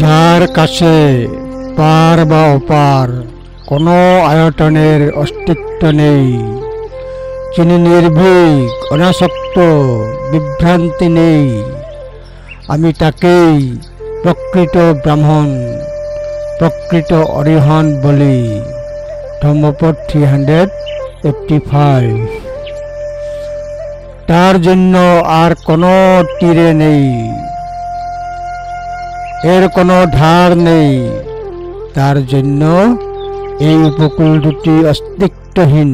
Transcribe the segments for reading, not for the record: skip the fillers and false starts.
যার কাছে পার বা অপার কোনো আয়তনের অস্তিত্ব নেই, যিনি নির্ভীক, অনাসক্ত, বিভ্রান্তি নেই, আমি তাকেই প্রকৃত ব্রাহ্মণ, প্রকৃত অরিহন্ত বলি। ধম্মপদ 385। তার জন্য আর কোনো তীরে নেই, এর কোনো ধার নেই, তার জন্য এই উপকূল দুটি অস্তিত্বহীন।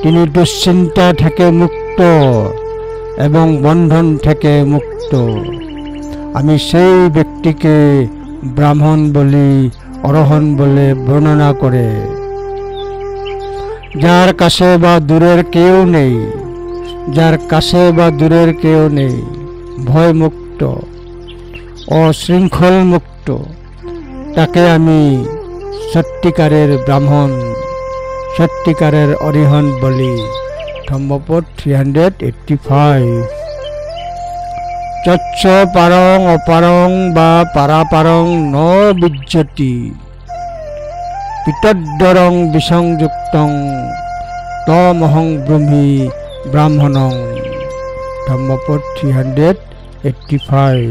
তিনি দুশ্চিন্তা থেকে মুক্ত এবং বন্ধন থেকে মুক্ত। আমি সেই ব্যক্তিকে ব্রাহ্মণ বলি, অরহন্ত বলে বর্ণনা করে। যার কাছে বা দূরের কেউ নেই, যার কাছে বা দূরের কেউ নেই, ভয় মুক্ত, অশৃঙ্খল মুক্ত, তাকে আমি সত্যিকারের ব্রাহ্মণ, সত্যিকারের অরিহন্ত বলি। ধম্মপদ 385। চচ্চ পারং অপারং বা পারাপারং ন বিজ্জতি, পিতদ্দরং বিসংযুক্তং তমহং ব্রহ্মি ব্রাহ্মণং। ধম্মপদ 385।